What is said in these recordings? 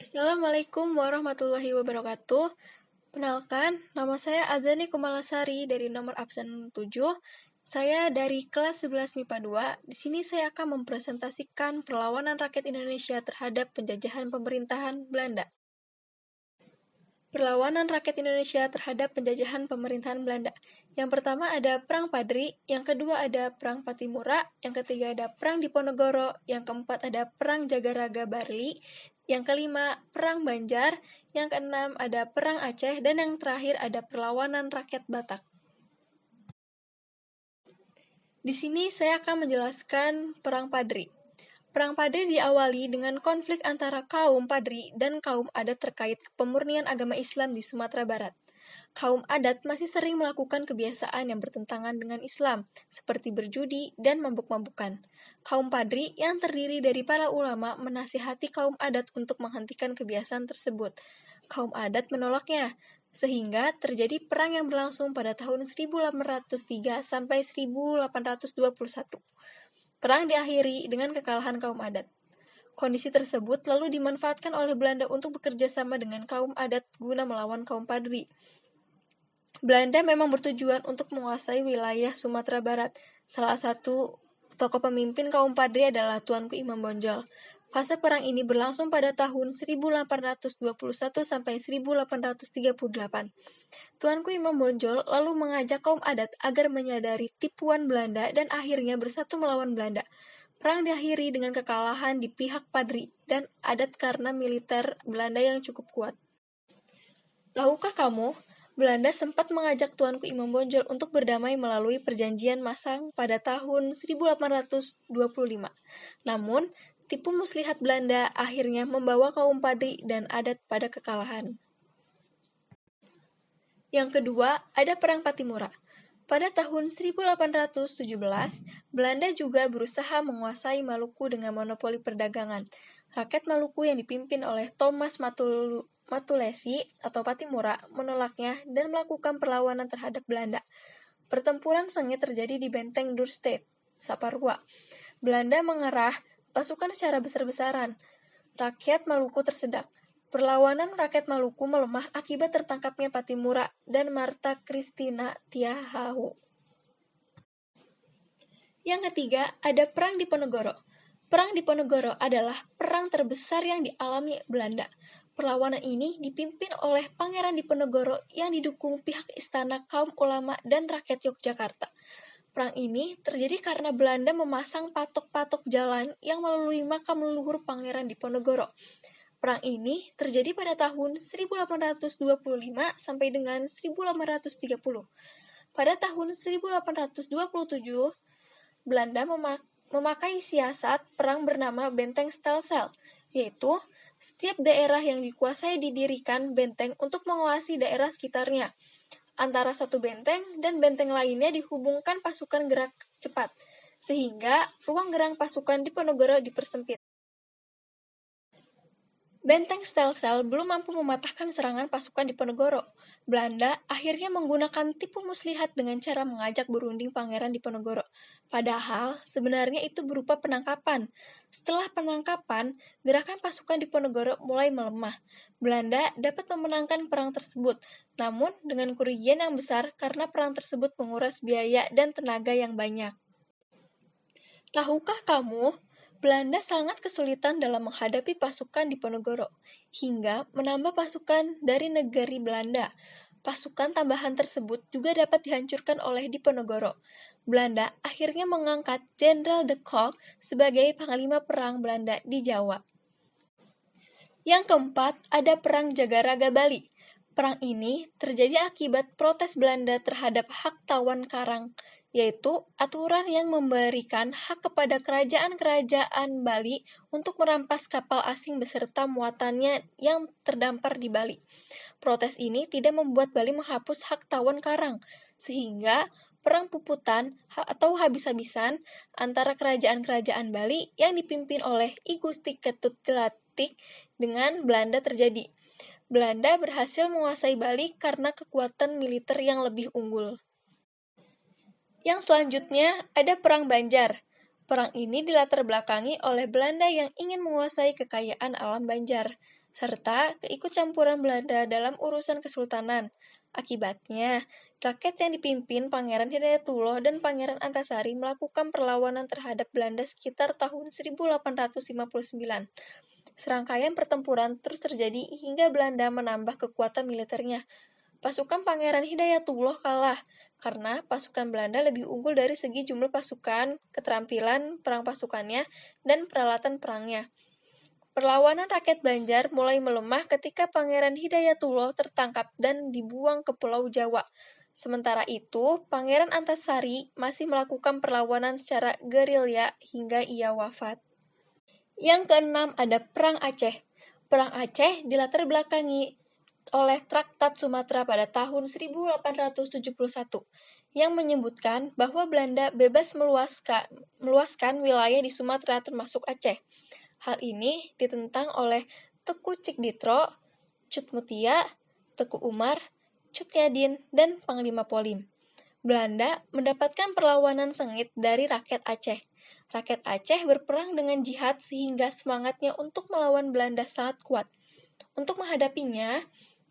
Assalamualaikum warahmatullahi wabarakatuh. Kenalkan, nama saya Azani Kumalasari dari nomor absen 7. Saya dari kelas 11 MIPA 2. Di sini saya akan mempresentasikan perlawanan rakyat Indonesia terhadap penjajahan pemerintahan Belanda. Perlawanan rakyat Indonesia terhadap penjajahan pemerintahan Belanda. Yang pertama ada Perang Padri, yang kedua ada Perang Patimura, yang ketiga ada Perang Diponegoro, yang keempat ada Perang Jagaraga Barli, yang kelima Perang Banjar, yang keenam ada Perang Aceh, dan yang terakhir ada perlawanan rakyat Batak. Di sini saya akan menjelaskan Perang Padri. Perang Padri diawali dengan konflik antara kaum Padri dan kaum adat terkait pemurnian agama Islam di Sumatera Barat. Kaum adat masih sering melakukan kebiasaan yang bertentangan dengan Islam, seperti berjudi dan mabuk-mabukan. Kaum Padri yang terdiri dari para ulama menasihati kaum adat untuk menghentikan kebiasaan tersebut. Kaum adat menolaknya, sehingga terjadi perang yang berlangsung pada tahun 1803 sampai 1821. Perang diakhiri dengan kekalahan kaum adat. Kondisi tersebut lalu dimanfaatkan oleh Belanda untuk bekerja sama dengan kaum adat guna melawan kaum Padri. Belanda memang bertujuan untuk menguasai wilayah Sumatera Barat. Salah satu tokoh pemimpin kaum Padri adalah Tuanku Imam Bonjol. Fase perang ini berlangsung pada tahun 1821 sampai 1838. Tuanku Imam Bonjol lalu mengajak kaum adat agar menyadari tipuan Belanda dan akhirnya bersatu melawan Belanda. Perang diakhiri dengan kekalahan di pihak Padri dan adat karena militer Belanda yang cukup kuat. Tahukah kamu, Belanda sempat mengajak Tuanku Imam Bonjol untuk berdamai melalui perjanjian Masang pada tahun 1825. Namun, tipu muslihat Belanda akhirnya membawa kaum Padri dan adat pada kekalahan. Yang kedua, ada Perang Patimura. Pada tahun 1817, Belanda juga berusaha menguasai Maluku dengan monopoli perdagangan. Rakyat Maluku yang dipimpin oleh Thomas Matulesi atau Patimura menolaknya dan melakukan perlawanan terhadap Belanda. Pertempuran sengit terjadi di benteng Dorstad, Saparua. Belanda mengerah pasukan secara besar-besaran. Rakyat Maluku tersedak. Perlawanan rakyat Maluku melemah akibat tertangkapnya Patimura dan Marta Christina Tiahahu. Yang ketiga, ada Perang Diponegoro. Perang Diponegoro adalah perang terbesar yang dialami Belanda. Perlawanan ini dipimpin oleh Pangeran Diponegoro yang didukung pihak istana, kaum ulama, dan rakyat Yogyakarta. Perang ini terjadi karena Belanda memasang patok-patok jalan yang melalui makam leluhur Pangeran Diponegoro. Perang ini terjadi pada tahun 1825 sampai dengan 1830. Pada tahun 1827, Belanda memakai siasat perang bernama Benteng Stelsel, yaitu setiap daerah yang dikuasai didirikan benteng untuk menguasai daerah sekitarnya. Antara satu benteng dan benteng lainnya dihubungkan pasukan gerak cepat, sehingga ruang gerak pasukan Diponegoro dipersempit. Benteng Stelsel belum mampu mematahkan serangan pasukan Diponegoro. Belanda akhirnya menggunakan tipu muslihat dengan cara mengajak berunding Pangeran Diponegoro. Padahal, sebenarnya itu berupa penangkapan. Setelah penangkapan, gerakan pasukan Diponegoro mulai melemah. Belanda dapat memenangkan perang tersebut, namun dengan kerugian yang besar karena perang tersebut menguras biaya dan tenaga yang banyak. Tahukah kamu, Belanda sangat kesulitan dalam menghadapi pasukan Diponegoro, hingga menambah pasukan dari negari Belanda. Pasukan tambahan tersebut juga dapat dihancurkan oleh Diponegoro. Belanda akhirnya mengangkat Jenderal de Kock sebagai panglima perang Belanda di Jawa. Yang keempat, ada Perang Jagaraga Bali. Perang ini terjadi akibat protes Belanda terhadap hak tawan karang, yaitu aturan yang memberikan hak kepada kerajaan-kerajaan Bali untuk merampas kapal asing beserta muatannya yang terdampar di Bali. Protes ini tidak membuat Bali menghapus hak tawan karang, sehingga perang puputan atau habis-habisan antara kerajaan-kerajaan Bali yang dipimpin oleh I Gusti Ketut Telatik dengan Belanda terjadi. Belanda berhasil menguasai Bali karena kekuatan militer yang lebih unggul. Yang selanjutnya ada Perang Banjar. Perang ini dilatar belakangi oleh Belanda yang ingin menguasai kekayaan alam Banjar. serta keikutcampuran Belanda dalam urusan kesultanan. Akibatnya, rakyat yang dipimpin Pangeran Hidayatullah dan Pangeran Antasari melakukan perlawanan terhadap Belanda sekitar tahun 1859. Serangkaian pertempuran terus terjadi hingga Belanda menambah kekuatan militernya. Pasukan Pangeran Hidayatullah kalah karena pasukan Belanda lebih unggul dari segi jumlah pasukan, keterampilan perang pasukannya, dan peralatan perangnya. Perlawanan rakyat Banjar mulai melemah ketika Pangeran Hidayatullah tertangkap dan dibuang ke Pulau Jawa. Sementara itu, Pangeran Antasari masih melakukan perlawanan secara gerilya hingga ia wafat. Yang keenam ada Perang Aceh. Perang Aceh dilatar belakangi oleh Traktat Sumatera pada tahun 1871 yang menyebutkan bahwa Belanda bebas meluaskan wilayah di Sumatera termasuk Aceh. Hal ini ditentang oleh Teuku Cikditro, Cut Mutia, Teku Umar, Cut Nyadin, dan Panglima Polim. Belanda mendapatkan perlawanan sengit dari rakyat Aceh. Rakyat Aceh berperang dengan jihad sehingga semangatnya untuk melawan Belanda sangat kuat. Untuk menghadapinya,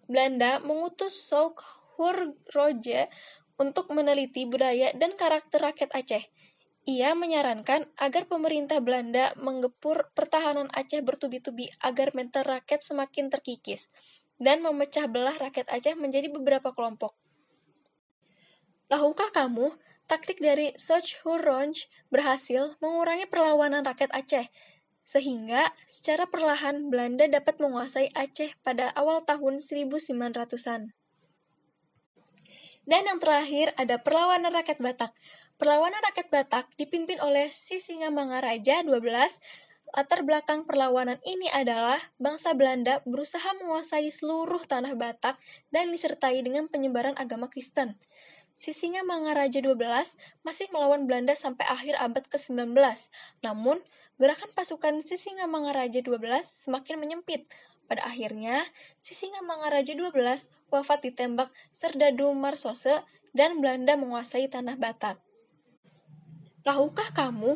Belanda mengutus Soek Hurroje untuk meneliti budaya dan karakter rakyat Aceh. Ia menyarankan agar pemerintah Belanda menggepur pertahanan Aceh bertubi-tubi agar mental rakyat semakin terkikis, dan memecah belah rakyat Aceh menjadi beberapa kelompok. Tahukah kamu, taktik dari Soek Hurroje berhasil mengurangi perlawanan rakyat Aceh, sehingga secara perlahan Belanda dapat menguasai Aceh pada awal tahun 1900-an. Dan yang terakhir ada perlawanan rakyat Batak. Perlawanan rakyat Batak dipimpin oleh Sisingamangaraja 12. Latar belakang perlawanan ini adalah bangsa Belanda berusaha menguasai seluruh tanah Batak dan disertai dengan penyebaran agama Kristen. Sisingamangaraja 12 masih melawan Belanda sampai akhir abad ke-19. Namun, gerakan pasukan Sisingamangaraja 12 semakin menyempit. Pada akhirnya, Sisingamangaraja 12 wafat ditembak Serdadu Marsose dan Belanda menguasai tanah Batak. Tahukah kamu,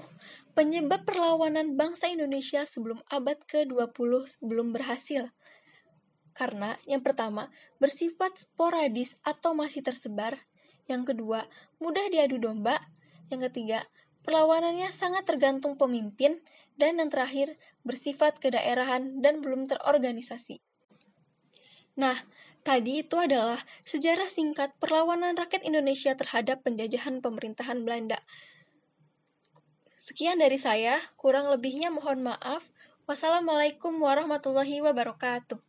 penyebab perlawanan bangsa Indonesia sebelum abad ke-20 belum berhasil? Karena yang pertama, bersifat sporadis atau masih tersebar. Yang kedua, mudah diadu domba. Yang ketiga, perlawanannya sangat tergantung pemimpin. Dan yang terakhir, bersifat kedaerahan dan belum terorganisasi. Nah, tadi itu adalah sejarah singkat perlawanan rakyat Indonesia terhadap penjajahan pemerintahan Belanda. Sekian dari saya, kurang lebihnya mohon maaf. Wassalamualaikum warahmatullahi wabarakatuh.